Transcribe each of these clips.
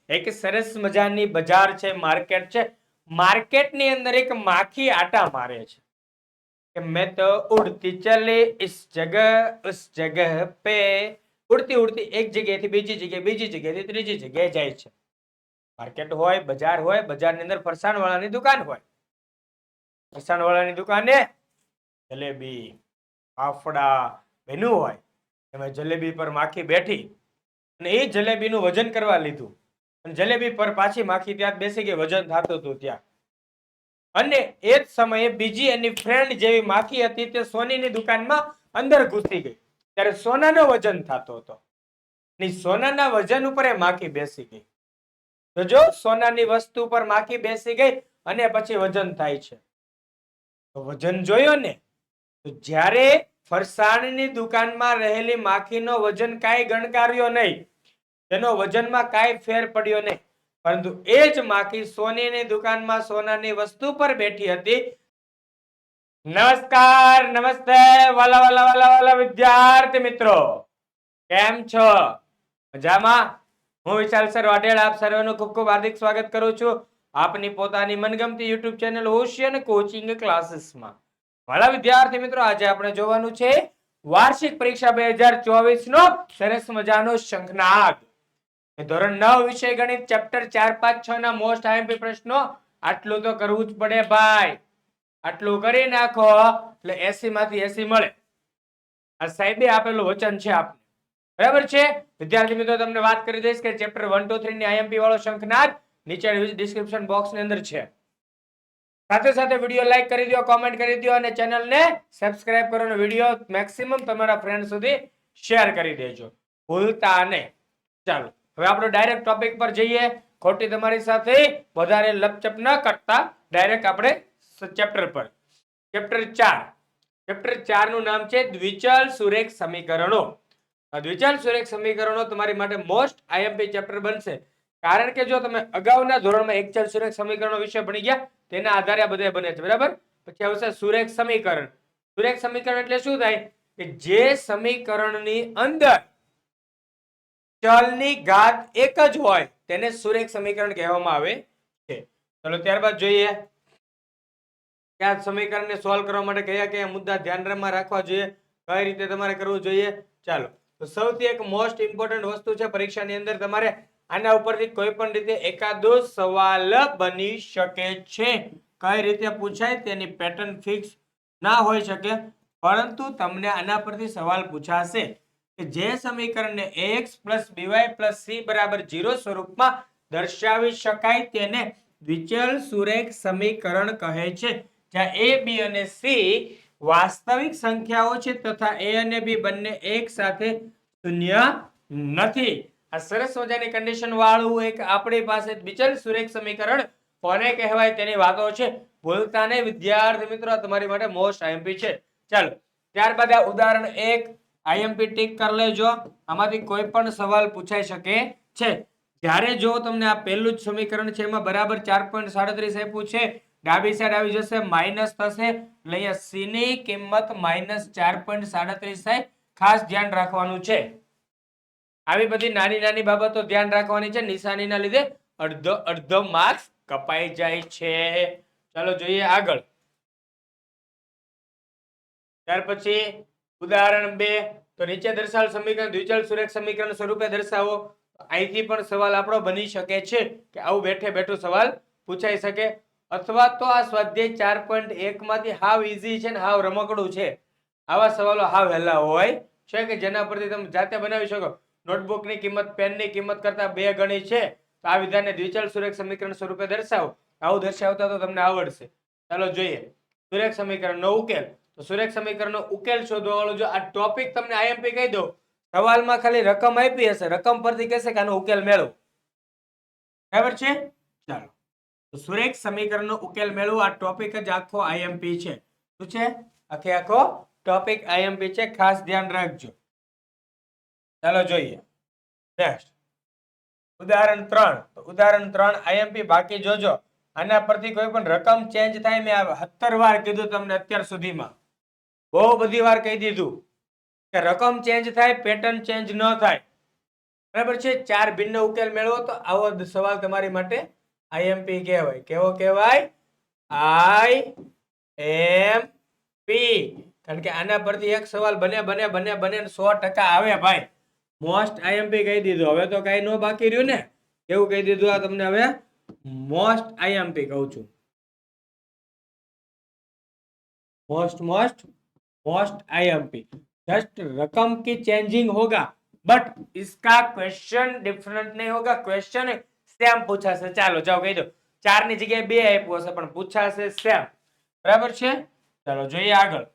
એક સરસ મજાની બજાર છે, માર્કેટ છે. માર્કેટની અંદર એક માખી આટા મારે છે કે મેં તો ઉડતી ચલે ઇસ જગહ ઉસ જગહ પે. ઉડતી ઉડતી એક જગ્યાએથી બીજી જગ્યાએ, બીજી જગ્યાએથી ત્રીજી જગ્યાએ જાય છે. માર્કેટ હોય, બજાર હોય, બજારની અંદર ફરસાણ વાળાની દુકાન હોય. ફરસાણ વાળાની દુકાને જલેબી, ફાફડા બન્યું હોય. એમાં જલેબી પર માખી બેઠી અને એ જલેબીનું વજન કરવા લીધું. અને જલેબી પર પાછી માખી ત્યાં બેસી ગઈ, વજન થતું હતું ત્યાં. અને એ જ સમયે બીજી એની ફ્રેન્ડ જેવી માખી હતી તે સોનીની દુકાનમાં અંદર ઘૂસી ગઈ. ત્યારે સોનાનો વજન થતો હતો. ની સોનાના વજન ઉપર એ માખી બેસી ગઈ. તો જો સોનાની વસ્તુ પર માખી બેસી ગઈ અને પછી વજન થાય છે. તો વજન જોયો ને, તો જ્યારે ફરસાણની દુકાનમાં રહેલી માખીનો વજન કાંઈ ગણકાર્યો નહીં, તેનો વજનમાં કાંઈ ફેર પડ્યો નહીં, પરંતુ એ જ માખી સોનીની દુકાનમાં સોનાની વસ્તુ પર બેઠી હતી. નમસ્કાર, નમસ્તે વાલા વાલા વાલા વાલા વિદ્યાર્થી મિત્રો, કેમ છો? મજામાં? હું વિશાલ સર વાઢેર આપ સર્વનું ખૂબ ખૂબ હાર્દિક સ્વાગત કરું છું આપની પોતાની મનગમતી યુટ્યુબ ચેનલ ઓશિયન કોચિંગ ક્લાસીસમાં. વાલા વિદ્યાર્થી મિત્રો, આજે આપણે જોવાનું છે વાર્ષિક પરીક્ષા 2024 નો સરસ મજાનો શંખનાદ. ધોરણ 9 વિષય ગણિત ચેપ્ટર 4, 5, 6 ના મોસ્ટ આઈએમપી પ્રશ્નો. આટલું તો કરવું જ પડે ભાઈ. આટલું કરી નાખો એટલે 80 માંથી 80 મળે. આ સાહેબે આપેલું વચન છે આપને. બરાબર છે વિદ્યાર્થી મિત્રો, તમને વાત કરી દઈશ કે ચેપ્ટર 1, 2, 3 ની આઈએમપી વાળો શંખનાદ નીચે ડિસ્ક્રિપ્શન બોક્સ ની અંદર છે. સાથે સાથે વિડિયો લાઈક કરી દો, કોમેન્ટ કરી દો અને ચેનલને સબસ્ક્રાઇબ કરો અને વિડિયો મેક્સિમમ તમારા ફ્રેન્ડ સુધી શેર કરી દેજો, ભૂલતા નહીં. ચાલો હવે આપણે ડાયરેક્ટ ટોપિક પર જઈએ. ખોટી તમારી સાથે વધારે લપચપ ન કરતા ડાયરેક્ટ આપણે ચેપ્ટર પર. ચેપ્ટર 4. ચેપ્ટર 4 નું નામ છે દ્વિચલ સુરેખ સમીકરણો. આ દ્વિચલ સુરેખ સમીકરણો તમારી માટે મોસ્ટ આઈએમપી ચેપ્ટર બનશે. કારણ કે જો તમે અગાઉના ધોરણમાં એકચલ સુરેખ સમીકરણો વિશે ભણી ગયા, તેના આધારે આ બધા બને છે. બરાબર? પછી આવશે સુરેખ સમીકરણ. સુરેખ સમીકરણ એટલે શું થાય કે જે સમીકરણની અંદર ચલની ઘાત એક જ હોય તેને સુરેખ સમીકરણ કહેવામાં આવે છે. ચલો ત્યારબાદ જોઈએ કે આ સમીકરણને સોલ્વ કરવા માટે કયા કયા મુદ્દા ધ્યાનમાં રાખવા જોઈએ, કઈ રીતે તમારે કરવું જોઈએ. ચાલો, તો સૌથી એક મોસ્ટ ઇમ્પોર્ટન્ટ વસ્તુ છે પરીક્ષાની અંદર, તમારે આના ઉપરથી કોઈ પણ રીતે એકાદો સવાલ બની શકે છે. કઈ રીતે પૂછાય તેની પેટર્ન ફિક્સ ના હોઈ શકે, પરંતુ તમને આના પરથી સવાલ પૂછાશે કે જે સમીકરણને ax + by + c = 0 સ્વરૂપમાં દર્શાવી શકાય તેને દ્વિચલ સુરેખ સમીકરણ કહે છે. જ્યાં a, b અને c વાસ્તવિક સંખ્યાઓ છે તથા a અને b બંને એક સાથે શૂન્ય નથી. આ સરસ મજાની કન્ડિશન વાળું એક આપણી પાસે દ્વિચલ સુરેખ સમીકરણ કોને કહેવાય તેની વાતો છે. ભૂલતા નહીં વિદ્યાર્થી મિત્રો, તમારી માટે મોસ્ટ આઈએમપી છે. ચાલો ત્યારબાદ આ ઉદાહરણ 1 આઈએમપી ટીક કરી લેજો. આમાંથી કોઈ પણ સવાલ પૂછાઈ શકે છે. જ્યારે જો તમને આ પહેલું જ સમીકરણ છે એમાં બરાબર 4.37 આપ્યું છે, ડાબી સાઈડ આવી જશે માઈનસ થશે, એટલે અહીંયા c ની કિંમત -4.37 થાય. ખાસ ધ્યાન રાખવાનું છે. આવી બધી નાની નાની બાબતો ધ્યાન રાખવાની છે. નિશાનીના લીધે અડધો માર્ક્સ કપાઈ જાય છે. ચાલો જોઈએ આગળ. ત્યાર પછી ઉદાહરણ 2, તો નીચે દર્શાવેલ સમીકરણ દ્વિચલ સુરેખ સમીકરણ સ્વરૂપે દર્શાવો. અહીંથી પણ સવાલ આપણો બની શકે છે કે આવું બેઠે બેઠું સવાલ પૂછાઈ શકે, અથવા તો આ સ્વાધ્યાય 4.1 માંથી હાવ ઈઝી છે ને હાવ રમકડું છે. આવા સવાલો હાવ હેલા હોય છે કે જેના પરથી તમે જાતે બનાવી શકો. નોટબુકની કિંમત પેનની કિંમત કરતા 2 ગણી છે, તો આ વિધાનને દ્વિચલ સુરેખ સમીકરણ સ્વરૂપે દર્શાવો. આવું દર્શાવતા તો તમને આવડશે. ચાલો જોઈએ સુરેખ સમીકરણનો ઉકેલ. તો સુરેખ સમીકરણનો ઉકેલ શોધવા વાળો જો આ ટોપિક તમને આઈએમપી કહી દો, સવાલમાં ખાલી રકમ આપી હશે, રકમ પરથી કહેશે કે આનો ઉકેલ મેળવો. બરાબર છે? ચાલો, તો સુરેખ સમીકરણનો ઉકેલ મેળવો. આ ટોપિક જ આખો આઈએમપી છે. શું છે? આખો ટોપિક આઈએમપી છે. ખાસ ધ્યાન રાખજો. ચાલો જોઈએ નેક્સ્ટ ઉદાહરણ 3. તો ઉદાહરણ 3 આઈએમપી બાકી જોજો. આના પરથી કોઈ પણ રકમ ચેન્જ થાય, મેં 17 વાર કીધું તમને અત્યાર સુધીમાં, બહુ બધી વાર કહી દીધું કે રકમ ચેન્જ થાય, પેટર્ન ચેન્જ ન થાય. બરાબર છે. 4 ભિન્ન ઉકેલ મેળવો તો આવો સવાલ તમારી માટે આઈએમપી કહેવાય. કેવો કહેવાય? આઈએમપી. કારણ કે આના પરથી એક સવાલ બને 100% આવે ભાઈ. મોસ્ટ આઈએમપી કહી દીધું. હવે તો કઈ નો બાકી રહ્યું ને. કેવું કહી દીધું આ તમને હવે? મોસ્ટ આઈએમપી કહું છું. Most IMP. जस्ट रकम की चेंजिंग होगा बट इसका क्वेश्चन डिफरेंट नहीं होगा. क्वेश्चन सेम पूछाશે. ચાલો જાઓ કહી દો. 4 ની જગ્યાએ 2 આપ્યું હશે પણ પૂછાશે સેમ. બરાબર છે. ચાલો જોઈએ આગળ.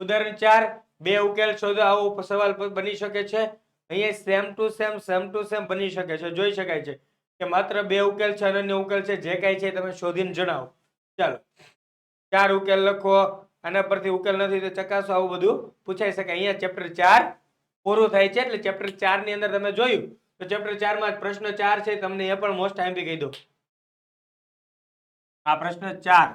ઉદાહરણ 4 બે ઉકેલ શોધો. આવો સવાલ બની શકે છે. અહીંયા સેમ ટુ સેમ બની શકે છે. જોઈ શકાય છે કે માત્ર બે ઉકેલ છે, અનન્ય ઉકેલ છે. જે કાંઈ છે તમે શોધીને જણાવો. ચાલો 4 ઉકેલ લખો. આના પરથી ઉકેલ નથી તો ચકાસો. આવું બધું પૂછાઈ શકે. અહીંયા ચેપ્ટર 4 પૂરું થાય છે. એટલે ચેપ્ટર 4 ની અંદર તમે જોયું તો ચેપ્ટર 4 માં પ્રશ્ન 4 છે. તમને એ પણ મોસ્ટ આઈએમપી કહી દો. આ પ્રશ્ન 4.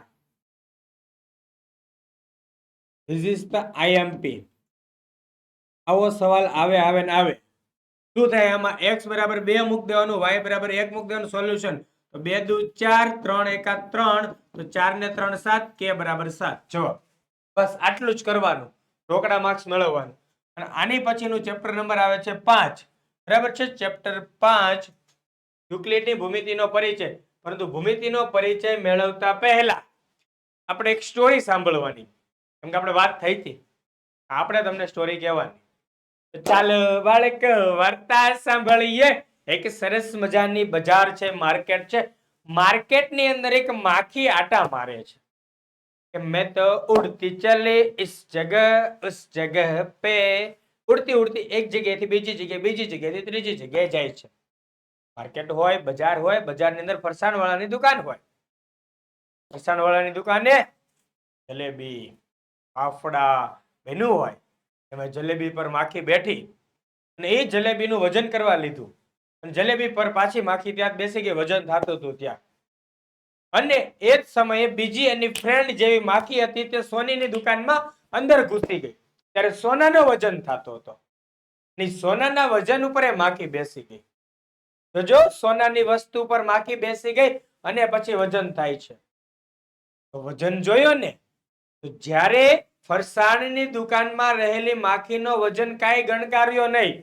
This is the IMP. આવો સવાલ આવે ને આવે. શું થાય આમાં? x બરાબર 2 મૂક દેવાનું, y બરાબર 1 મૂક દેવાનું. સોલ્યુશન તો 2 દુ 4, 3 એકા 3, તો 4 ને 3 7, k બરાબર 7. જવાબ. બસ આટલું જ કરવાનું. રોકડા માર્ક્સ મેળવવાનું. અને આની પછીનું ચેપ્ટર નંબર આવે છે 5. બરાબર છે. ચેપ્ટર 5 યુક્લિડની ભૂમિતિનો પરિચય. પરંતુ ભૂમિતિનો પરિચય મેળવતા પહેલા આપણે એક સ્ટોરી સાંભળવાની. કેમ કે આપણે વાત થઈ હતી. આપણે તમને સ્ટોરી કહેવાની. ચાલો બાળક વાર્તા સાંભળીએ. એક સરસ મજાની બજાર છે, માર્કેટ છે. માર્કેટની અંદર એક માખી આટા મારે છે कि मैं तो उड़ती चले इस जगह उस जगह पे. उड़ती उड़ती एक जगह થી બીજી જગ્યાએ, બીજી જગ્યાએથી ત્રીજી જગ્યાએ જાય છે. માર્કેટ હોય, બજાર હોય, બજારની અંદર ફરસાણ વાળાની દુકાન હોય. ફરસાણ વાળાની દુકાને જલેબી, ફાફડા બન્યું હોય. એમાં જલેબી પર માખી બેઠી અને એ જલેબીનું વજન કરવા લીધું. અને જલેબી પર પાછી માખી ત્યાં બેસી ગઈ. વજન થતું હતું ત્યાં. અને એ જ સમયે બીજી એની ફ્રેન્ડ જેવી માખી હતી તે સોનીની દુકાનમાં અંદર ઘૂસી ગઈ. ત્યારે સોનાનો વજન થતો હતો. સોનાના વજન ઉપર એ માખી બેસી ગઈ. તો જો સોનાની વસ્તુ પર માખી બેસી ગઈ અને પછી વજન થાય છે. તો વજન જોયો ને. તો જ્યારે ફરસાણની દુકાનમાં રહેલી માખીનો વજન કાંઈ ગણકાર્યો નહીં,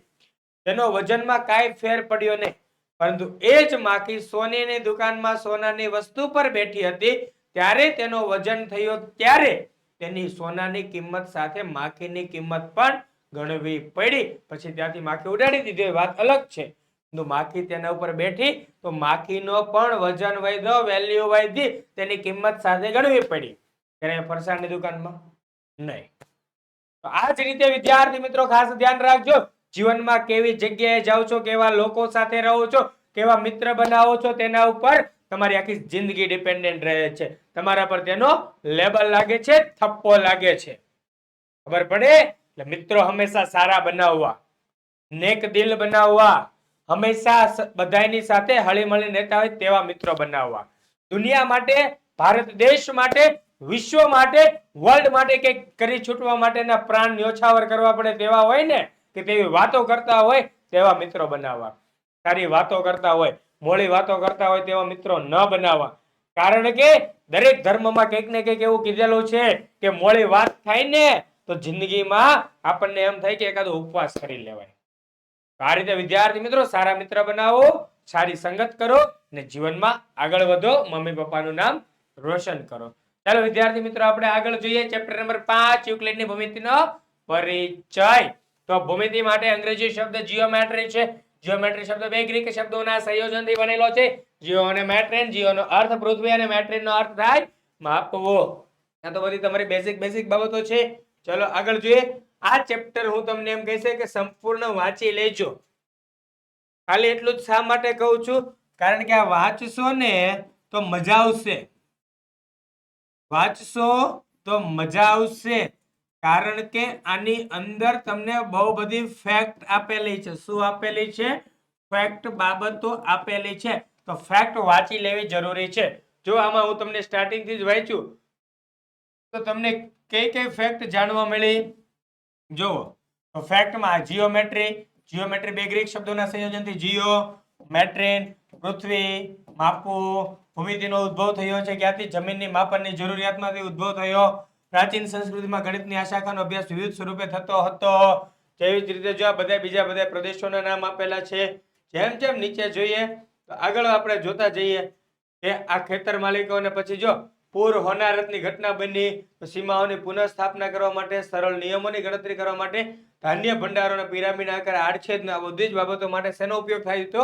તેનો વજનમાં કાંઈ ફેર પડ્યો નહીં. પરંતુ એ જ માખી સોનીની દુકાનમાં સોનાની વસ્તુ પર બેઠી હતી ત્યારે તેનો વજન થયો. ત્યારે તેની સોનાની કિંમત સાથે માખીની કિંમત પણ ગણવી પડી. પછી ત્યાંથી માખી ઉડાડી દીધી. વાત અલગ છે. માખી તેના ઉપર બેઠી તો માખીનો પણ વજન વધ્યો, વેલ્યુ વધી, તેની કિંમત સાથે ગણવી પડી. ત્યારે ફરસાણની દુકાનમાં નહીં. તો આ જ રીતે વિદ્યાર્થી મિત્રો ખાસ ધ્યાન રાખજો. જીવનમાં કેવી જગ્યાએ જાઓ છો, કેવા લોકો સાથે રહો છો, કેવા મિત્ર બનાવો છો, તેના ઉપર તમારી આખી જિંદગી ડિપેન્ડન્ટ રહે છે. તમારા પર તેનો લેબલ લાગે છે, થપ્પો લાગે છે. ખબર પડે? એટલે મિત્રો હંમેશા સારા બનાવવા, નેક દિલ બનાવવા, હંમેશા બધાની સાથે હળી મળી રહેતા હોય તેવા મિત્રો બનાવવા. દુનિયા માટે, ભારત દેશ માટે, વિશ્વ માટે, વર્લ્ડ માટે કંઈક કરી છૂટવા માટેના પ્રાણ ન્યોછાવર કરવા પડે તેવા હોય ને, કે તેવી વાતો કરતા હોય તેવા મિત્રો બનાવવા. સારી વાતો કરતા હોય, મોળી વાતો કરતા હોય તેવા મિત્રો ન બનાવવા. કારણ કે દરેક ધર્મમાં કંઈક ને કંઈક એવું કીધેલું છે કે મોળી વાત થાય ને તો જિંદગીમાં આપણને એમ થાય કે એકાદો ઉપવાસ કરી લેવાય. આ રીતે વિદ્યાર્થી મિત્રો સારા મિત્ર બનાવો, સારી સંગત કરો અને જીવનમાં આગળ વધો, મમ્મી પપ્પાનું નામ રોશન કરો. ચાલો વિદ્યાર્થી મિત્રો આપણે આગળ જોઈએ. ચેપ્ટર નંબર 5 યુક્લિડની ભૂમિતિનો પરિચય. તો ભૂમિતિ માટે અંગ્રેજી શબ્દ જીઓમેટ્રી છે. જીઓમેટ્રી શબ્દ બે ગ્રીક શબ્દોના સંયોજનથી બનેલો છે. જીઓ અને મેટ્રેન. જીઓનો અર્થ પૃથ્વી અને મેટ્રેનનો અર્થ થાય માપવો. આ તો બધી તમારી બેઝિક બાબતો છે. ચલો આગળ જોઈએ. આ ચેપ્ટર હું તમને એમ કહીશ કે સંપૂર્ણ વાંચી લેજો. ખાલી એટલું જ શા માટે કહું છું? કારણ કે આ વાંચશો ને તો મજા આવશે. વાંચશો તો મજા આવશે. કારણ કે આની અંદર તમને બહુ બધી ફેક્ટ આપેલી છે. શું આપેલી છે? ફેક્ટ, બાબતો આપેલી છે. તો ફેક્ટ વાંચી લેવી જરૂરી છે. જો આમાં હું તમને સ્ટાર્ટિંગ થી જ વાંચ્યું તો તમને કઈ કઈ ફેક્ટ જાણવા મળી? જો ફેક્ટમાં જીઓમેટ્રી, જીઓમેટ્રી બે ગ્રીક શબ્દોના સંયોજનથી જીઓ મેટ્રીન પૃથ્વી માપવું ભૂમિતિનો ઉદ્ભવ થયો છે ક્યાંથી જમીનની માપનની જરૂરિયાતમાંથી ઉદ્ભવ થયો પ્રાચીન સંસ્કૃતિમાં ગણિતની આ શાખાનો અભ્યાસ વિવિધ સ્વરૂપે થતો હતો તેવી જ રીતે જો આ બધા પ્રદેશોના નામ આપેલા છે જેમ જેમ નીચે જોઈએ તો આગળ આપણે જોતા જઈએ કે આ ખેતર માલિકોને પછી જો પૂર હોનારતની ઘટના બની તો સીમાઓની પુનઃસ્થાપના કરવા માટે સરળ નિયમોની ગણતરી કરવા માટે ધાન્ય ભંડારોને પિરામિડ આકાર આડછેદ આ બધી જ બાબતો માટે શેનો ઉપયોગ થાય તો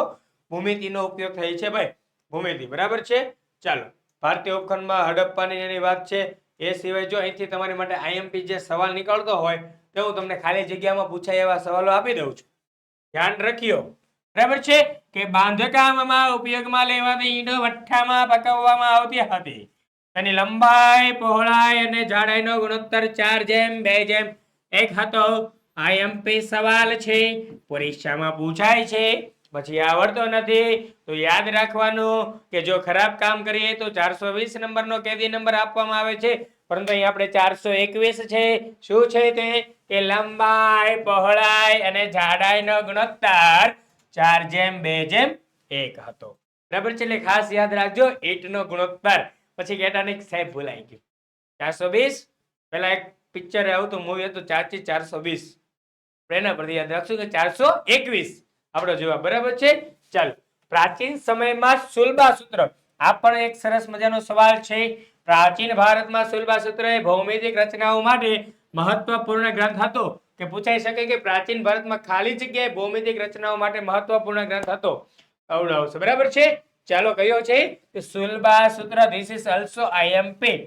ભૂમિતિનો ઉપયોગ થાય છે ભાઈ ભૂમિતિ બરાબર છે ચાલો ભારતીય ઉપખંડમાં હડપ્પાની એની વાત છે એ સિવાય જો અહીંથી તમારી માટે આઈએમપી જે સવાલ નીકળતો હોય તો હું તમને ખાલી જગ્યામાં પૂછાય એવા સવાલો આપી દઉં છું ધ્યાન રખ્યો બરાબર છે કે બાંધકામમાં ઉપયોગમાં લેવાતી ઈંટો ભઠ્ઠામાં પકવવામાં આવતી હતી તેની લંબાઈ પહોળાઈ અને જાડાઈનો ગુણોત્તર 4:2:1 હતો આઈએમપી સવાલ છે પરીક્ષામાં પૂછાય છે પછી આવડતો નથી તો યાદ રાખવાનું કે જો ખરાબ કામ કરીએ તો 420 નંબરનો કેદી નંબર આપવામાં આવે છે પરંતુ અહીં આપણે 421 છે શું છે તે કે લંબાઈ પહોળાઈ અને જાડાઈનો ગુણોત્તર 4:2:1 હતો બરાબર છે એટલે ખાસ યાદ રાખજો 8 નો ગુણોત્તર પછી કેટાનિક સાહેબ ભૂલાઈ ગયું 420 પહેલા એક પિક્ચર આવતું મૂવી હતું 4/420 એના પરથી યાદ રાખશું કે 421 આપણો જવાબ બરાબર છે ચાલો પ્રાચીન સમયમાં શુલ્બા સૂત્ર આ પણ એક સરસ મજાનો સવાલ છે પ્રાચીન ભારતમાં શુલ્બા સૂત્ર એ ભૌમિતિક રચનાઓ માટે મહત્વપૂર્ણ ગ્રંથ હતો કે પૂછાઈ શકે કે પ્રાચીન ભારતમાં ખાલી જગ્યાએ ભૌમિતિક રચનાઓ માટે મહત્વપૂર્ણ ગ્રંથ હતો આવડશે બરાબર છે ચાલો કયો છે કે શુલ્બા સૂત્ર ધીસ ઇઝ ઓલસો આઈએમપી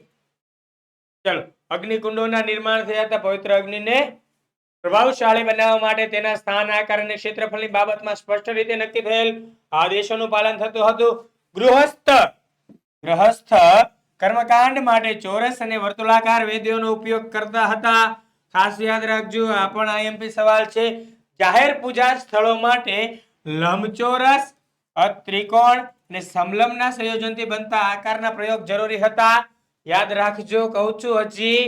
ચાલો અગ્નિકુંડોના નિર્માણ થયા હતા પવિત્ર અગ્નિને પ્રભાવશાળી બનાવવા માટે તેના સ્થાન આકાર અને ક્ષેત્રફળની બાબતમાં સ્પષ્ટ રીતે નક્કી થયેલ આદેશોનું પાલન થતું હતું ગૃહસ્થ કર્મકાંડ માટે ચોરસ અને વર્તુળાકાર વેદીઓનો ઉપયોગ કરતા હતા ખાસ યાદ રાખજો આ પણ આઈએમપી સવાલ છે જાહેર પૂજા સ્થળો માટે લંબચોરસ ત્રિકોણ અને સમલંબના સંયોજનથી બનતા આકારના પ્રયોગ જરૂરી હતા યાદ રાખજો કહું છું હજી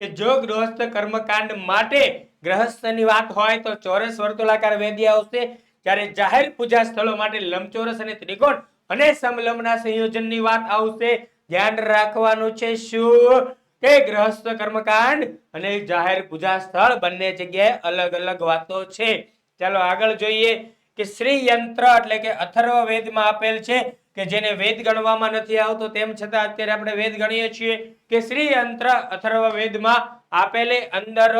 કે જો ગૃહસ્થ કર્મકાંડ માટે ગ્રહસ્થની વાત હોય તો ચોરસ વર્તુળાકાર વેદી આવશે જ્યારે જાહેર પૂજા સ્થળો માટે લંબચોરસ અને ત્રિકોણ અને સમલંબના સંયોજનની વાત આવશે ધ્યાન રાખવાનું છે શું કે ગ્રહસ્થ કર્મકાંડ અને જાહેર પૂજા સ્થળ બંને જગ્યાએ અલગ અલગ વાતો છે ચાલો આગળ જોઈએ કે શ્રી યંત્ર એટલે કે અથર્વવેદમાં આપેલ છે કે જેને વેદ ગણવામાં નથી આવતો તેમ છતાં અત્યારે આપણે વેદ ગણીએ છીએ કે શ્રી યંત્ર અથર્વવેદમાં આપેલે અંદર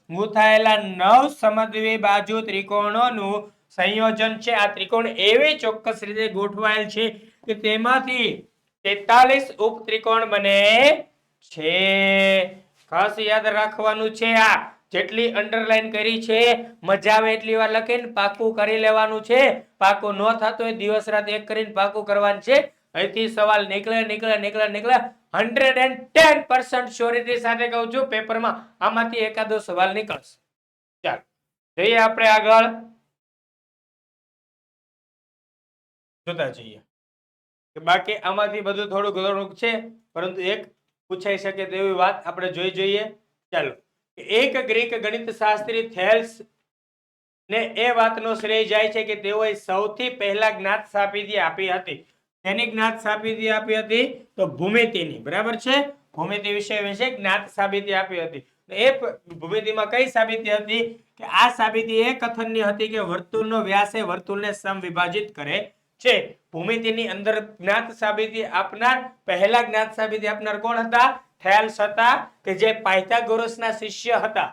ગૂંથાયેલા 9 સમદ્વી બાજુ ત્રિકોણોનું સંયોજન છે આ ત્રિકોણ એવી ચોક્કસ રીતે ગોઠવાયેલ છે કે તેમાંથી 43 ઉપત્રિકોણ બને છે ખાસ યાદ રાખવાનું છે આ જેટલી અંડરલાઈન કરી છે મજા આવે એટલી વાર લખીને પાકું કરી લેવાનું છે પાકું ન થતું હોય દિવસ રાત એક કરીને પાકું કરવાનું છે અહીંથી સવાલ નીકળે 110% શ્યોરિટી સાથે કહું છું પેપરમાં આમાંથી એકાદો સવાલ નીકળશે ચાલો જોઈએ આપણે આગળ જોતા જઈએ કે બાકી આમાંથી બધું થોડું ઘણું છે પરંતુ એક પૂછાઈ શકે તેવી વાત આપણે જોઈ જોઈએ ચાલો એક ગ્રીક ગણિત શાસ્ત્રી થેલ્સ ને એ વાતનો શ્રેય જાય છે કે તેઓએ સૌથી પહેલા જ્ઞાત સાબિતી આપી હતી તેની જ્ઞાત સાબિતી આપી હતી તો ભૂમિતિની બરાબર છે ભૂમિતિ વિશે જ્ઞાત સાબિતી આપી હતી એ ભૂમિતિમાં કઈ સાબિતી હતી કે આ સાબિતી એ કથનની હતી કે વર્તુળનો વ્યાસ એ વર્તુળને સમવિભાજિત કરે છે ભૂમિતિની અંદર જ્ઞાત સાબિતી આપનાર પહેલા જ્ઞાત સાબિતી આપનાર કોણ હતા થેલ્સ હતા કે જે પાયથાગોરસના શિષ્ય હતા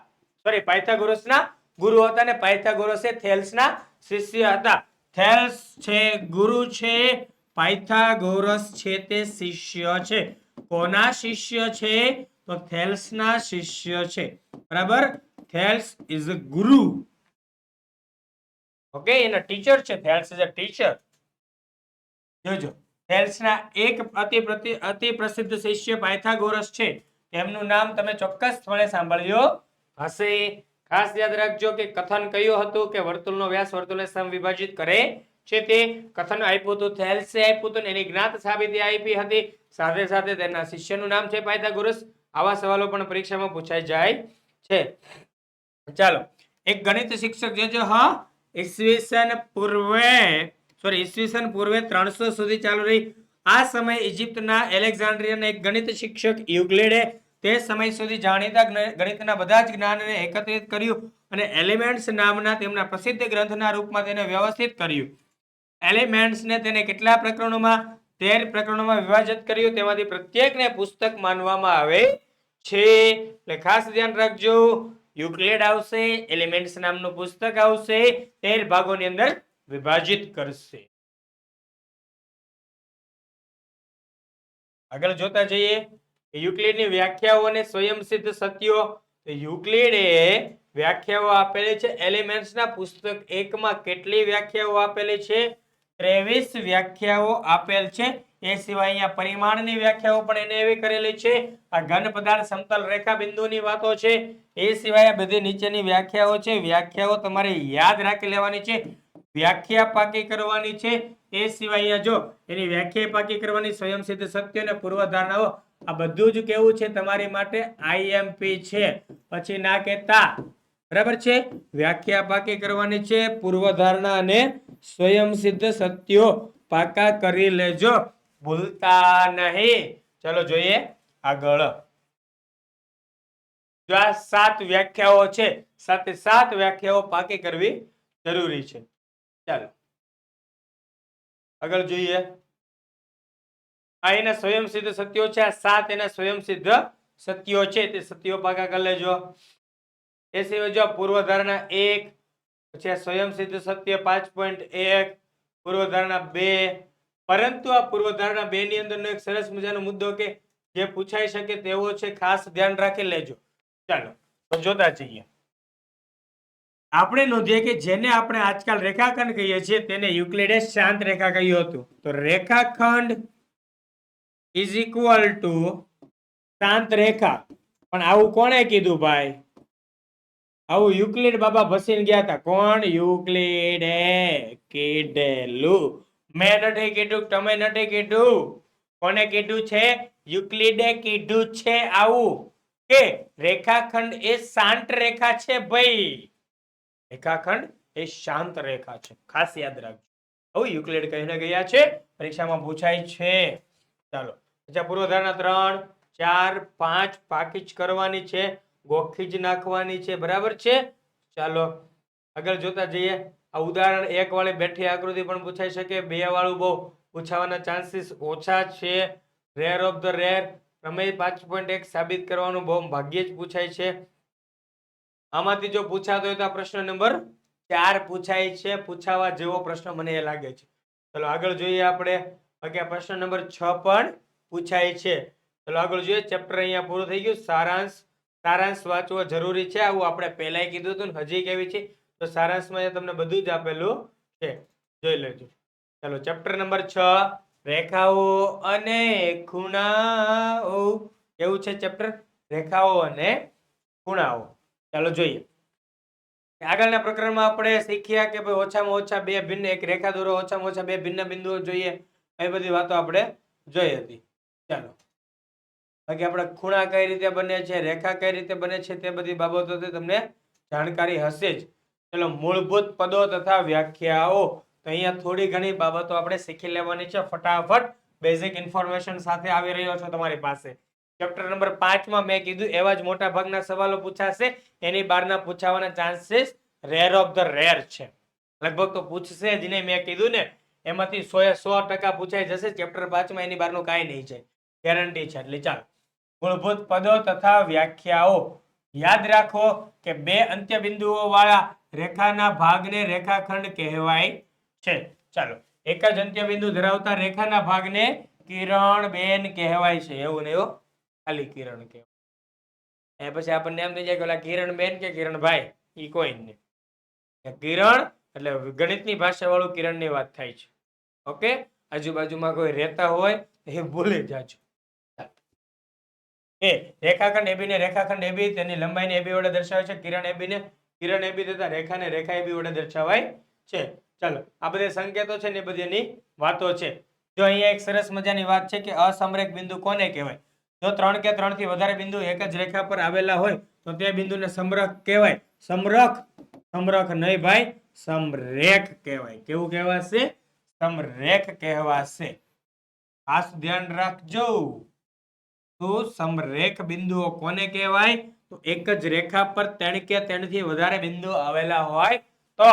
પાયથાગોરસના ગુરુ હતા ને પાયથાગોરસ એ થેલ્સના શિષ્ય હતા થેલ્સ છે ગુરુ છે પાયથાગોરસ છે તે શિષ્ય છે કોના શિષ્ય છે તો થેલ્સના શિષ્ય છે બરાબર થેલ્સ ઇઝ અ ગુરુ ઓકે એના ટીચર છે થેલ્સ ઇઝ અ ટીચર જોજો થેલ્સના એક અતિ પ્રસિદ્ધ શિષ્ય પાયથાગોરસ છે તેમનું નામ તમે ચોક્કસપણે સાંભળ્યો હશે ખાસ યાદ રાખજો કે કથન કયું હતું કે વર્તુળનો વ્યાસ વર્તુળને સમવિભાજિત કરે છે તે કથન આપ્યું હતું થેલ્સે આપ્યું હતું એની જ્ઞાત સાબિતી આપી હતી સાથે સાથે તેના શિષ્યનું નામ છે પાયથાગોરસ આવા સવાલો પણ પરીક્ષામાં પૂછાઈ જાય છે ચાલો એક ગણિત શિક્ષક જે હા ઈસવીસન પૂર્વે 300 સુધી ચાલુ રહી. આ સમય ઇજિપ્તના એલેક્ઝાન્ડ્રિયાના એક ગણિત શિક્ષક યુક્લિડે તે સમય સુધી જાણીતા ગણિતના બધા જ જ્ઞાનને એકત્રિત કર્યું અને એલિમેન્ટ્સ નામના તેમના પ્રસિદ્ધ ગ્રંથના રૂપમાં તેને વ્યવસ્થિત કર્યું. એલિમેન્ટ્સને તેને કેટલા પ્રકરણોમાં 13 પ્રકરણોમાં વિભાજિત કર્યું. તેમાંથી પ્રત્યેકને પુસ્તક માનવામાં આવે છે. એટલે ખાસ ધ્યાન રાખજો, યુક્લિડ આવશે, એલિમેન્ટ્સ નામનું પુસ્તક આવશે, 13 ભાગોની અંદર વિભાજિત કરશે. આગળ જોતા જઈએ યુક્લિડની વ્યાખ્યાઓ અને સ્વયંસિદ્ધ સત્યો. યુક્લિડે વ્યાખ્યાઓ આપેલી છે. એલિમેન્ટ્સના પુસ્તક 1 માં કેટલી વ્યાખ્યાઓ આપેલી છે? 23 વ્યાખ્યાઓ આપેલ છે. એ સિવાય અહીંયા પરિમાણની વ્યાખ્યાઓ પણ એને એવી કરેલી છે. આ ઘન પદાર્થ સમતલ રેખા બિંદુની વાતો છે. એ સિવાય આ બધી નીચેની વ્યાખ્યાઓ છે. વ્યાખ્યાઓ તમારે યાદ રાખી લેવાની છે, વ્યાખ્યા પાકી કરવાની છે. એ સિવાય અહીંયા જો એની વ્યાખ્યા પાકી કરવાની, સ્વયંસિદ્ધ સત્ય અને પૂર્વધારણાઓ, આ બધું જ કેવું છે તમારી માટે આઈએમપી છે. પછી ના કહેતા, બરાબર છે. વ્યાખ્યા પાકી કરવાની છે, પૂર્વધારણા અને સ્વયંસિદ્ધ સત્યો પાકા કરી લેજો, ભૂલતા નહીં. ચલો જોઈએ આગળ. જો આ 7 વ્યાખ્યાઓ છે, 7 વ્યાખ્યાઓ પાકી કરવી જરૂરી છે. ચાલો આગળ જોઈએ. આ એના સ્વયંસિદ્ધ સત્યો છે. આ 7 એના સ્વયંસિદ્ધ સત્યો છે, તે સત્યો પાકા કરી લેજો. એ સિવાય જો પૂર્વધારણા 1, પછી આ સ્વયંસિદ્ધ સત્ય 5.1, પૂર્વધારણા 2. પરંતુ આ પૂર્વધારણા 2 ની અંદરનો એક સરસ મજાનો મુદ્દો કે જે પૂછાઈ શકે તેવો છે, ખાસ ધ્યાન રાખી લેજો. ચાલો તો જોતા જઈએ. આપણે નોંધીએ કે જેને આપણે આજકાલ રેખાખંડ કહીએ છીએ તેને યુક્લિડે શાંત રેખા કહ્યું હતું. તો રેખાખંડ ઇઝ ઇક્વલ ટુ શાંત રેખા. પણ આવું કોણે કીધું ભાઈ? આવું યુક્લિડ બાબા ભસીને ગયા હતા. કોણ? યુક્લિડે કીધેલું. મેં નથી કીધું, તમે નથી કીધું. કોને કીધું છે? યુક્લિડે કીધું છે આવું કે રેખાખંડ એ શાંત રેખા છે ભાઈ. રેખાખંડ એ શાંત રેખા છે, ખાસ યાદ રાખજો. આવું યુક્લિડ કહીને ગયા છે, પરીક્ષામાં પૂછાય છે. ચાલો પૂર્વધારણા 3, 4, 5 પાકી જ કરવાની છે, ગોખી જ નાખવાની છે, બરાબર છે. ચાલો આગળ જોતા જઈએ. આ ઉદાહરણ 1 વાળી બેઠી આકૃતિ પણ પૂછાઈ શકે. 2 વાળું બહુ પૂછાવાના ચાન્સીસ ઓછા છે. Rare of the rare. પ્રમેય 5.1 સાબિત કરવાનું બહુ ભાગ્યે જ પૂછાય છે. આમાંથી જો પૂછાતો હોય તો આ પ્રશ્ન નંબર 4 પૂછાય છે. પૂછાવા જેવો પ્રશ્ન મને એ લાગે છે. ચલો આગળ જોઈએ આપણે. બાકી આ પ્રશ્ન નંબર 6 પણ પૂછાય છે. ચલો આગળ જોઈએ. ચેપ્ટર અહીંયા પૂરું થઈ ગયું. સારાંશ વાંચવો જરૂરી છે. આવું આપણે પહેલાય કીધું હતું ને, હજી કેવી છે તો સારાંશમાં તમને બધું જ આપેલું છે, જોઈ લેજો. ચલો ચેપ્ટર નંબર 6 રેખાઓ અને ખૂણાઓ. કેવું છે ચેપ્ટર? રેખાઓ અને ખૂણાઓ. ચાલો જોઈએ. આગળના પ્રકરણમાં આપણે શીખ્યા કે ભાઈ ઓછામાં ઓછા 2 ભિન્ન, એક રેખા દોરો, ઓછામાં ઓછા 2 ભિન્ન બિંદુઓ જોઈએ. એ બધી વાતો આપણે જોઈ હતી. ચાલો બાકી આપણે ખૂણા કઈ રીતે બને છે, રેખા કઈ રીતે બને છે, તે બધી બાબતોથી તમને જાણકારી હશે જ. ચલો મૂળભૂત પદો તથા વ્યાખ્યાઓ. તો અહીંયા થોડી ઘણી બાબતો આપણે શીખી લેવાની છે. ફટાફટ બેઝિક ઇન્ફોર્મેશન સાથે આવી રહ્યો છો તમારી પાસે. ચેપ્ટર નંબર 5 માં મેં કીધું એવા જ મોટા ભાગના સવાલો પૂછાશે. એની બહારના પૂછાવાના chances rare of the rare છે. લગભગ તો પૂછશે જ નહીં. મેં કીધું ને એમાંથી 100% પૂછાઈ જશે. ચેપ્ટર 5 માં એની બહારનું કાંઈ નહીં છે, ગેરંટી છે. એટલે ચાલો મૂળભૂત પદો તથા વ્યાખ્યાઓ. યાદ રાખો કે 2 અંત્ય બિંદુઓ વાળા રેખાના ભાગને રેખાખંડ કહેવાય છે. ચાલો એક જ અંત્ય બિંદુ ધરાવતા રેખાના ભાગને કિરણ બેન કહેવાય છે. એવું ને એવું ખાલી કિરણ કહેવાય. એ પછી આપણને એમ થઈ જાય કે ઓલા કિરણ બેન કે કિરણભાઈ, ઈ કોઈ નહીં. કિરણ એટલે ગણિતની ભાષા વાળું કિરણની વાત થાય છે. ઓકે, આજુબાજુમાં કોઈ રહેતા હોય એ ભૂલી જાજો. એ રેખાખંડ એબી ને રેખાખંડ એબી તેની લંબાઈને એબી વડે દર્શાવે છે. કિરણ એબી તથા રેખાને રેખા એબી વડે દર્શાવાય છે. ચાલો આ બધા સંકેતો છે ને એ બધી એની વાતો છે. જો અહીંયા એક સરસ મજાની વાત છે કે અસમરેખ બિંદુ કોને કહેવાય? જો 3 કે 3 થી વધારે બિંદુ એક જ રેખા પર આવેલા હોય તો તે બિંદુને સમરખ કહેવાય. સમરખ નહીં ભાઈ, સમરેખ કહેવાય. કેવું કહેવાશે? સમરેખ કહેવાશે. ખાસ ધ્યાન રાખજો. તો સમરેખ બિંદુઓ કોને કહેવાય? તો એક જ રેખા પર ત્રણ કે ત્રણથી વધારે બિંદુઓ આવેલા હોય તો.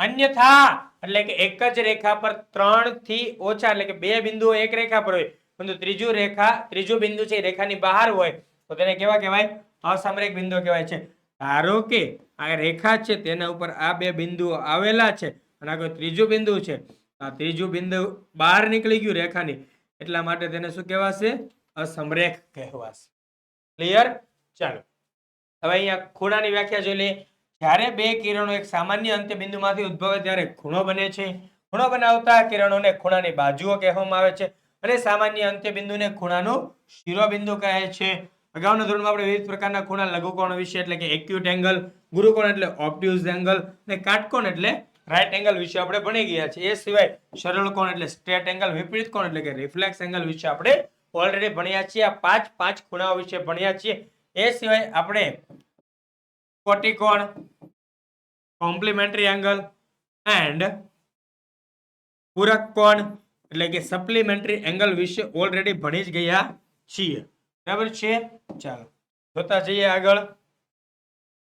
અન્યથા એટલે કે એક જ રેખા પર 3 થી ઓછા એટલે કે બે બિંદુઓ એક રેખા પર હોય પરંતુ ત્રીજું બિંદુ છે રેખાની બહાર હોય તો તેને કેવા કહેવાય? અસમરેખ બિંદુઓ કહેવાય છે. ધારો કે આ રેખા છે તેના ઉપર આ બે બિંદુઓ આવેલા છે અને આ ત્રીજું બિંદુ છે. આ ત્રીજું બિંદુ બહાર નીકળી ગયું રેખાની, એટલા માટે તેને શું કહેવાશે? અસમરેખ કહેવાશે. ક્લિયર? ચાલો હવે અહીંયા ખૂણાની વ્યાખ્યા જોઈ લઈએ. જ્યારે બે કિરણો એક સામાન્ય અંત્યબિંદુમાંથી ઉદ્ભવે ત્યારે ખૂણો બને છે. ખૂણો બનાવતા કિરણોને ખૂણાની બાજુઓ કહેવામાં આવે છે અને સામાન્ય અંત્યબિંદુને ખૂણાનું શિરોબિંદુ કહે છે. અગાઉના ધોરણમાં આપણે વિવિધ પ્રકારના ખૂણા, લઘુકોણ વિશે એટલે કે એક્યુટ એંગલ, ગુરુકોણ એટલે ઓબ્ટ્યુઝ એંગલ અને કાટકોણ એટલે રાઈટ એંગલ વિશે આપણે ભણી ગયા છે. એ સિવાય સરળ કોણ એટલે સ્ટ્રેટ એંગલ, વિપરીત કોણ એટલે કે રિફ્લેક્સ એંગલ વિશે આપણે ઓલરેડી ભણ્યા છીએ. આ પાંચ ખૂણાઓ વિશે ભણ્યા છીએ. એ સિવાય આપણે કોટિકોણ, કોમ્પ્લિમેન્ટરી એંગલ એન્ડ પૂરક કોણ એટલે કે સપ્લિમેન્ટરી એંગલ વિશે ઓલરેડી ભણી જ ગયા છીએ. બરાબર છે? ચાલો જોતા જઈએ આગળ.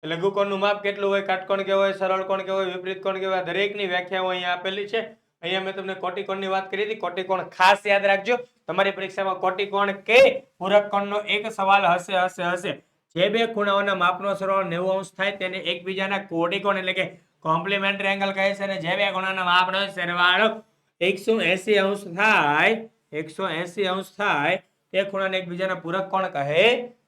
લઘુકોણનું માપ કેટલું હોય, કાટકોણ કેવો હોય, સરળ કોણ કેવો હોય, વિપરીત કોણ કેવો હોય, દરેકની વ્યાખ્યાઓ અહીંયા આપેલી છે. અહીંયા મેં તમને કોટિકોણની વાત કરી હતી. કોટિકોણ ખાસ યાદ રાખજો. તમારી પરીક્ષામાં કોટિકોણ કે પૂરક કોણનો એક સવાલ હશે. જે બે ખૂણાઓના માપનો સરવાળો 90 અંશ થાય તેને એકબીજાના કોટિકોણ એટલે કે કોમ્પ્લિમેન્ટરી એંગલ કહે છે અને જે બે ખૂણાના માપનો સરવાળો 180 અંશ થાય તે ખૂણાને એકબીજાના પૂરક કોણ કહે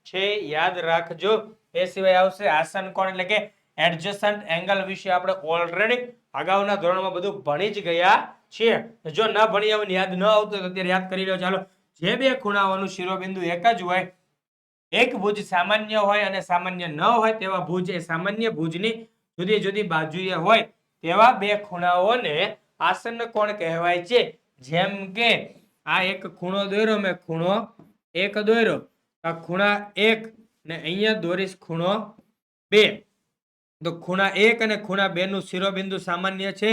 છે. યાદ રાખજો. એ સિવાય આવશે આસન કોણ એટલે કે એડજસન્ટ એંગલ વિશે આપણે ઓલરેડી અગાઉના ધોરણમાં બધું ભણી જ ગયા છીએ. જો ન ભણી હોય, યાદ ન આવતું તો અત્યારે યાદ કરી લો. ચાલો, જે બે ખૂણાઓનું શિરોબિંદુ એક જ હોય, એક ભુજ સામાન્ય હોય અને સામાન્ય ન હોય તેવા ભુજ એ સામાન્ય ભુજની જુદી જુદી બાજુએ હોય તેવા બે ખૂણાઓને આસન કોણ કહેવાય છે. જેમ કે આ એક ખૂણો દોર્યો મેં, ખૂણો એક દોર્યો, આ ખૂણા એક ને અહીંયા દોરીશ ખૂણો 2. તો ખૂણા 1 અને ખૂણા 2 નું શિરોબિંદુ સામાન્ય છે.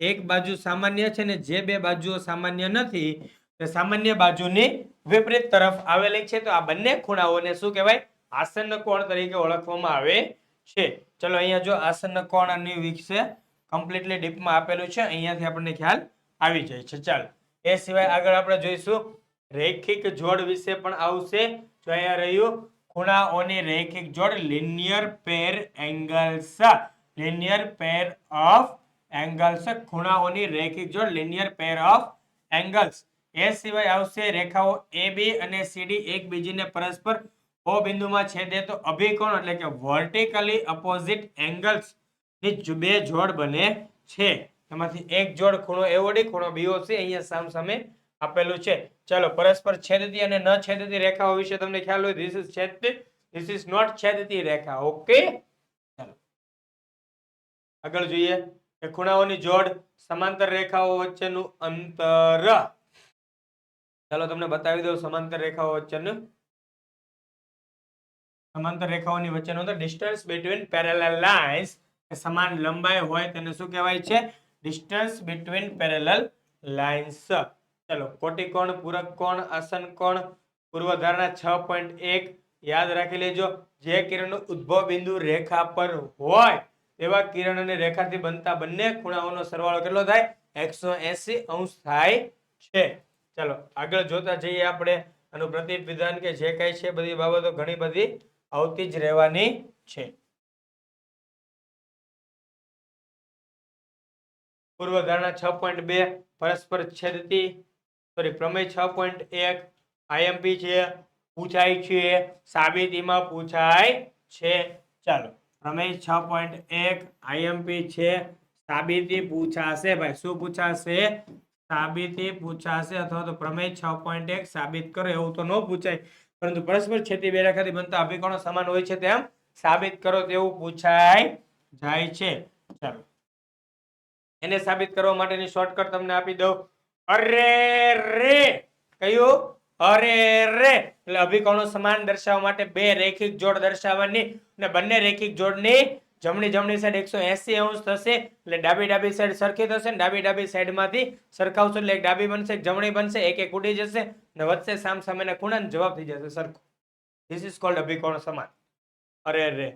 એક બાજુ સામાન્ય છે ને જે બે બાજુઓ સામાન્ય નથી તે સામાન્ય બાજુની વિપરીત તરફ આવેલી છે. તો આ બંને ખૂણાઓને શું કહેવાય? આસન કોણ તરીકે ઓળખવામાં આવે છે. ચલો અહીંયા જો આસન કોણની વિશે કમ્પ્લીટલી ડીપમાં આપેલું છે. અહીંયાથી આપણને ખ્યાલ આવી જાય છે. ચાલો એ સિવાય આગળ આપણે જોઈશું રૈખિક જોડ વિશે પણ આવશે. જો અહીંયા રહ્યું ખૂણાઓની રૈખિક જોડ, લિનિયર પેર એંગલ્સ. ખૂણાઓની રૈખિક જોડ લિનિયર પેર ઓફ એંગલ્સ. એ સિવાય આવશે રેખાઓ AB અને CD એકબીજીને પરસ્પર O બિંદુમાં છેદે તો અભિકોણ એટલે કે વર્ટિકલી અપોઝિટ એંગલ્સ ની બે જોડ બને છે. એમાંથી એક જોડ ખૂણો AOD, ખૂણો BOC અહીંયા સામસામે આપેલું છે. ચાલો પરસ્પર છેદતી અને ન છેદતી રેખાઓ વિશે તમને ખ્યાલ હોય. ધીસ ઇઝ છેદતી, ધીસ ઇઝ નોટ છેદતી રેખા. ઓકે, ચાલો આગળ જોઈએ કે ખૂણાઓની જોડ, સમાંતર રેખાઓ વચ્ચેનું અંતર. ચાલો તમને બતાવી દઉં સમાંતર રેખાઓ વચ્ચેનું. સમાંતર રેખાઓની વચ્ચેનું અંતર, ડિસ્ટન્સ બિટવીન પેરેલલ લાઇન્સ. સમાન લંબાઈ હોય તેને શું કહેવાય છે? Distance between parallel lines. ચલો કોટિકોણ, પૂરક કોણ, આસન કોણ, પૂર્વધારણા 6.1 યાદ રાખી લેજો. જે કિરણનું ઉદ્ભવ બિંદુ રેખા પર હોય તેવા કિરણ અને રેખાથી બનતા બંને ખૂણાઓનો સરવાળો કેટલો થાય? 180 અંશ થાય છે. ચાલો આગળ જોતા જઈએ આપણે. આનું પ્રતિપ વિધાન કે જે કઈ છે બધી બાબતો ઘણી બધી આવતી જ રહેવાની છે. પૂર્વધારણા 6.2 પરસ્પર છેદતી પ્રમેય 6.1 IMP છે, પૂછાય છે, સાબિતીમાં પૂછાય છે. ચાલો પ્રમેય 6.1 IMP છે, સાબિતી પૂછાશે. ભાઈ શું પૂછાશે? સાબિતી પૂછાશે. અથવા તો પ્રમેય 6.1 સાબિત કરો એવું તો ન પૂછાય, પરંતુ પરસ્પર છેદતી બે રેખાથી બનતા અભિકોણો સમાન હોય છે તેમ સાબિત કરો તેવું પૂછાય જાય છે. ચાલો એને સાબિત કરવા માટેની શોર્ટકટ તમને આપી દઉં. અરે રે કયું? અરે રે એટલે અભિકોણો સમાન દર્શાવવા માટે બે રેખિક જોડ દર્શાવવાની અને બંને રેખિક જોડની જમણી સાઈડ 180 અંશ થશે એટલે ડાબી સાઈડ સરખી થશે ને ડાબી સાઈડમાંથી સરખાવશું એટલે એક ડાબી બનશે એક જમણી બનશે એક ઉડી જશે અને વચ્ચે સામસામેના ખૂણાનો જવાબ થઈ જશે સરખો. ધીસ ઇઝ કોલ્ડ અભિકોણ સમાન. અરે રે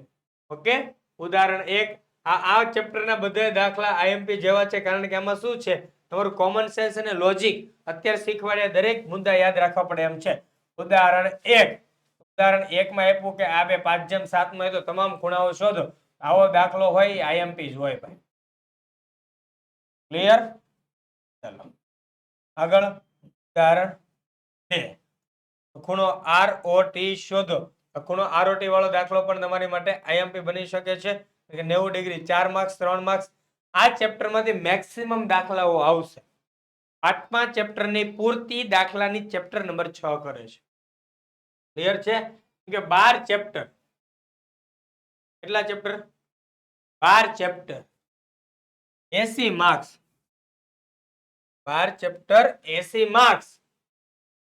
ઓકે. ઉદાહરણ 1 આ ચેપ્ટરના બધા દાખલા આઈએમપી જેવા છે કારણ કે આમાં શું છે તમારું કોમન સેન્સ અને લોજિક અત્યારે શીખવાડ્યા દરેક મુદ્દા યાદ રાખવા પડે એમ છે. ઉદાહરણ 1 માં આપ્યું કે આ બે 5/7 માં તો તમામ ખૂણાઓ શોધો. આવો દાખલો હોય આઈએમપી જ હોય ભાઈ. ક્લિયર? ચાલો આગળ ઉદાહરણ 2 ખૂણો ROT શોધો. ખૂણો ROT વાળો દાખલો પણ તમારી માટે આઈએમપી બની શકે છે 90 ડિગ્રી 4 માર્ક્સ 3 માર્ક્સ. આ ચેપ્ટરમાંથી મેક્સિમમ દાખલાઓ આવશે. 8મા ચેપ્ટરની પૂર્તિ દાખલાની ચેપ્ટર નંબર 6 કરે છે. ક્લિયર છે કે 12 ચેપ્ટર. કેટલા chapter? 12 chapter 80 marks. 12 chapter 80 marks.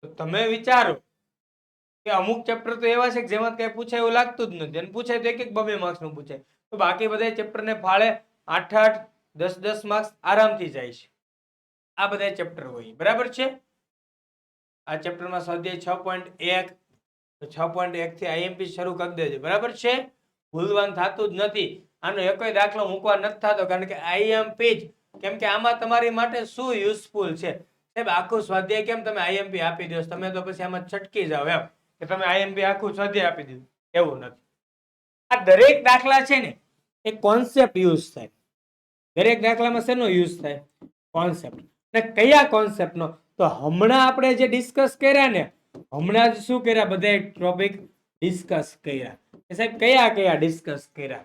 તો તમે વિચારો કે અમુક ચેપ્ટર તો એવા છે કે જેમાં કઈ પૂછાય એવું લાગતું જ નથી અને પૂછાય તો એક 2 માર્ક્સ નું પૂછાય. તો બાકી બધા ચેપ્ટરને ફાળે 8 10 માર્ક્સ આરામથી જાય છે. આ બધા ચેપ્ટર હોય બરાબર છે. આ ચેપ્ટરમાં સ્વાધ્યાય 6.1 તો 6.1 થી આઈએમપી શરૂ કરી દેજો બરાબર છે. ભૂલવાનું થતું જ નથી. આનો એકોય દાખલો મૂકવા નથી થતો કારણ કે આઈએમપી જ. કેમ કે આમાં તમારી માટે શું યુઝફુલ છે સાહેબ આખું સ્વાધ્યાય કેમ તમે આઈએમપી આપી દો તમે તો પછી આમાં છટકી જાવ એમ કે તમે આઈએમપી આખું સ્વાધ્યાય આપી દીધું એવું નથી. આ દરેક દાખલા છે ને એ કોન્સેપ્ટ યુઝ થાય. દરેક દાખલામાં શેનો યુઝ થાય? કોન્સેપ્ટ. ને કયા કોન્સેપ્ટનો? તો હમણાં આપણે જે ડિસ્કસ કર્યા ને હમણાં જ શું કર્યા બધા ટોપિક ડિસ્કસ કર્યા. સાહેબ કયા ડિસ્કસ કર્યા?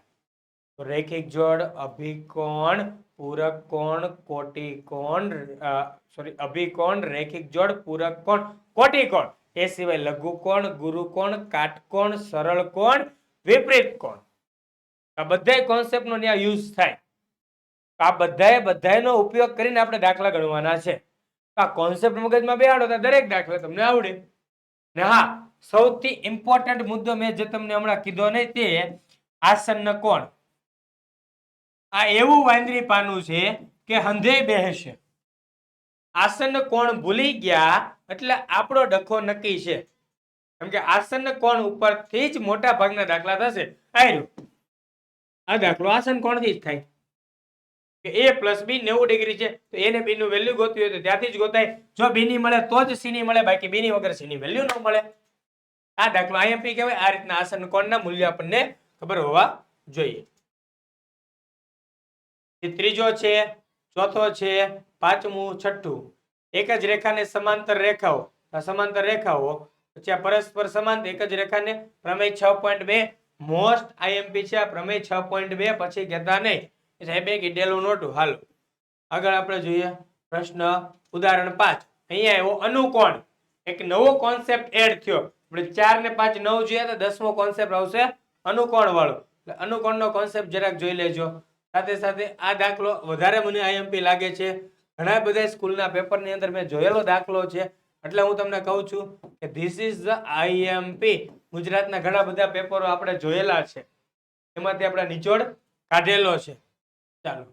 રેખિક જોડ, અભિકોણ, પૂરક કોણ, કોટિકોણ, અભિકોણ, રેખિક જોડ, પૂરક કોણ, કોટિકોણ. એ સિવાય લઘુકોણ, ગુરુકોણ, કાટકોણ, સરળ કોણ, વિપરીત કોણ. આ બધા કોન્સેપ્ટનો ત્યાં યુઝ થાય. આ બધાનો ઉપયોગ કરીને આપણે દાખલા ગણવાના છે. આ કોન્સેપ્ટ મગજમાં બેહાડો તો દરેક દાખલા તમને આવડે. ને હા સૌથી ઇમ્પોર્ટન્ટ મુદ્દો મેં જે તમને હમણાં કીધો નહીં તે આસન્ન કોણ. આ એવું વાંદરી પાનું છે કે હંધે બેહશે. આસન્ન કોણ ભૂલી ગયા એટલે આપણો ડખો નક્કી છે. કેમ કે આસન્ન કોણ ઉપરથી જ મોટા ભાગના દાખલા થશે. આ દાખલો આસન્ન કોણથી જ થાય કે a + b 90 ડિગ્રી છે તો a ને b નું વેલ્યુ ગોતવી હોય તો ત્યાંથી જ ગોતાય. જો b ની મળે તો જ c ની મળે બાકી b ની વગર c ની વેલ્યુ ન મળે. આ દાખલો આઈએમપી કહેવાય. આ રીતના આસન્ન કોણના મૂલ્ય આપણને ખબર હોવા જોઈએ. ત્રીજો છે, ચોથો છે, પાંચમું, છઠ્ઠું. એક જ રેખાને સમાંતર રેખાઓ પછી આ પરસ્પર સમાંતર એક જ રેખાને પ્રમેય 6.2 મોસ્ટ આઈએમપી છે. આ પ્રમેય 6.2 પછી કહેતા નહીં સાહેબ કીધેલું નહોતું. હાલો આગળ આપણે જોઈએ પ્રશ્ન ઉદાહરણ 5. અહીંયા એવો અનુકોણ એક નવો કોન્સેપ્ટ એડ થયો. આપણે 4 ને 5 9 જોઈએ તો 10મો કોન્સેપ્ટ આવશે અનુકોણ વાળો. એટલે અનુકોણનો કોન્સેપ્ટ જરાક જોઈ લેજો. સાથે સાથે આ દાખલો વધારે મને આઈએમપી લાગે છે. ઘણા બધા સ્કૂલના પેપરની અંદર મેં જોયેલો દાખલો છે એટલે હું તમને કહું છું કે ધીસ ઇઝ ધ આઈએમપી. ગુજરાતના ઘણા બધા પેપરો આપણે જોયેલા છે એમાંથી આપણે નિચોડ કાઢેલો છે. ચાલો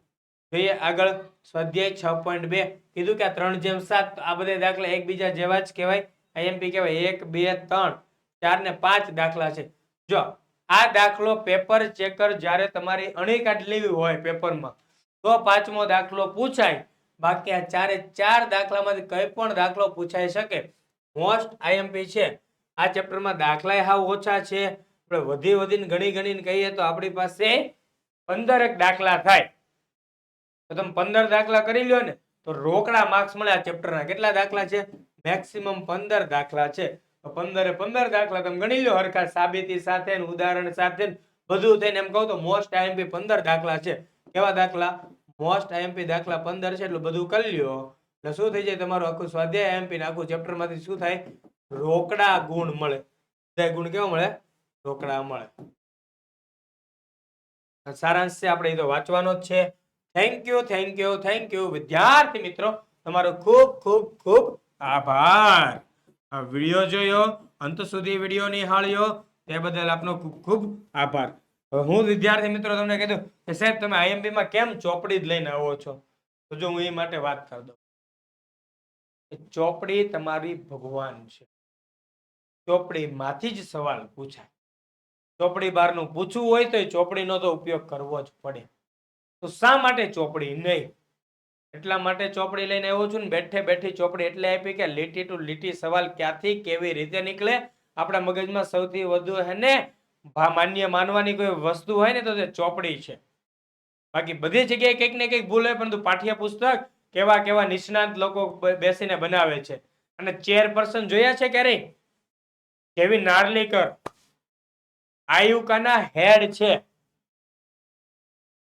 જોઈએ આગળ સ્વાધ્યાય 6.2 કીધું કે આ 3/7 આ બધા દાખલા એકબીજા જેવા જ કહેવાય. આઈએમપી કહેવાય 1 2 3 4 ને 5 દાખલા છે. જો આ દાખલો પેપર ચેકર જ્યારે તમારી અણી કાઢ લેવી હોય પેપરમાં તો 5મો દાખલો પૂછાય. બાકી આ 4 દાખલામાંથી કઈ પણ દાખલો પૂછાઈ શકે. મોસ્ટ આઈએમપી છે. આ ચેપ્ટરમાં દાખલા હાવ ઓછા છે. આપણે વધીને ગણીને કહીએ તો આપણી પાસે 15 દાખલા થાય. તો તમે 15 દાખલા કરી લ્યો ને તો રોકડા માર્ક્સ મળે. આ ચેપ્ટરના કેટલા દાખલા છે? મેક્સિમમ 15 દાખલા છે. 15 દાખલા તમે ગણી લો હરખા સાબિતી સાથે ઉદાહરણ સાથે બધું થઈને એમ કહું તો મોસ્ટ આઈએમપી 15 દાખલા છે. કેવા દાખલા? મોસ્ટ આઈએમપી દાખલા 15 છે. એટલે બધું કરી લ્યો એટલે શું થઈ જાય તમારું આખું સ્વાધ્યાય આઈએમપી આખું ચેપ્ટર માંથી શું થાય? રોકડા ગુણ મળે. બધા ગુણ કેવા મળે? રોકડા મળે. સારાંશ છે આપણે એ તો વાંચવાનો જ છે. થેન્ક યુ વિદ્યાર્થી મિત્રો. તમારો ખૂબ ખૂબ ખૂબ આભાર. આ વિડીયો જોયો, અંત સુધી વિડીયો નિહાળ્યો તે બદલ આપનો ખૂબ ખૂબ આભાર. હવે હું વિદ્યાર્થી મિત્રો તમને કીધું કે સાહેબ તમે IMP માં કેમ ચોપડી જ લઈને આવો છો, તો જો હું એ માટે વાત કરી દઉં. ચોપડી તમારી ભગવાન છે. ચોપડીમાંથી જ સવાલ પૂછાય. ચોપડી બહારનું પૂછવું હોય તો એ ચોપડીનો તો ઉપયોગ કરવો જ પડે. તો શા માટે ચોપડી નહીં? એટલા માટે ચોપડી લઈને આવ્યો છું ને. બેઠે બેઠી ચોપડી એટલે આપી કે લીટી ટુ લીટી સવાલ ક્યાંથી કેવી રીતે નીકળે. આપણા મગજમાં સૌથી વધુ હે ને માન્ય માનવાની કોઈ વસ્તુ હોય ને તો તે ચોપડી છે. બાકી બધી જગ્યાએ કંઈક ને કંઈક ભૂલ હોય, પરંતુ પાઠ્યપુસ્તક કેવા કેવા નિષ્ણાંત લોકો બેસીને બનાવે છે. અને ચેરપર્સન જોયા છે ક્યારેય? કેવી નાર્લીકર આયુકાના હેડ છે.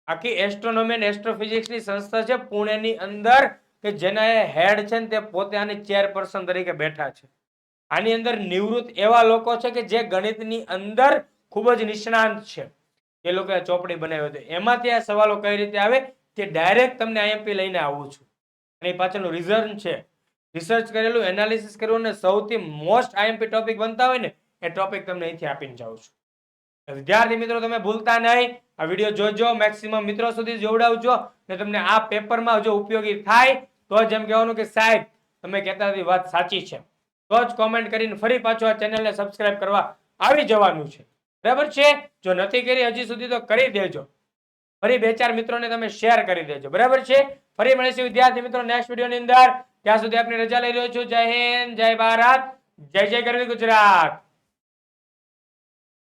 આખી એસ્ટ્રોનોમી અને એસ્ટ્રોફિઝિક્સ ની સંસ્થા છે પુણેની અંદર, કે જેના હેડ છે ને તે પોતે આની ચેરપર્સન તરીકે બેઠા છે. આની અંદર નિવૃત્ત એવા લોકો છે કે જે ગણિતની અંદર ખૂબ જ નિષ્ણાંત છે. એ લોકોએ ચોપડી બનાવી હતી. એમાંથી આ સવાલો કઈ રીતે આવે તે ડાયરેક્ટ તમને IMP લઈને આવું છું. અને એ પાછળનું રીઝન છે, રિસર્ચ કરેલું, એનાલિસિસ કરેલું, અને સૌથી મોસ્ટ IMP ટોપિક બનતા હોય ને એ ટોપિક તમને અહીંથી આપીને જાઉં છું. વિદ્યાર્થી મિત્રો તમે ભૂલતા નહીં, આ વિડીયો જોજો, મેક્સિમમ મિત્રો સુધી જોડાવજો ને તમને આ પેપરમાં જો ઉપયોગી થાય તો જ એમ કહેવાનું કે સાહેબ તમે કહેતા હતી વાત સાચી છે, તો જ કોમેન્ટ કરીને ફરી પાછો આ ચેનલને સબસ્ક્રાઇબ કરવા આવી જવાનું છે. બરાબર છે? જો નથી કરી હજી સુધી તો કરી દેજો. ફરી 2-4 મિત્રોને તમે શેર કરી દેજો. બરાબર છે? ફરી મળીશું વિદ્યાર્થી મિત્રો નેક્સ્ટ વિડીયોની અંદર. ત્યાં સુધી આપની રજા લઈ રહ્યો છું. જય હિન્દ, જય ભારત, જય જય ગરવી ગુજરાત.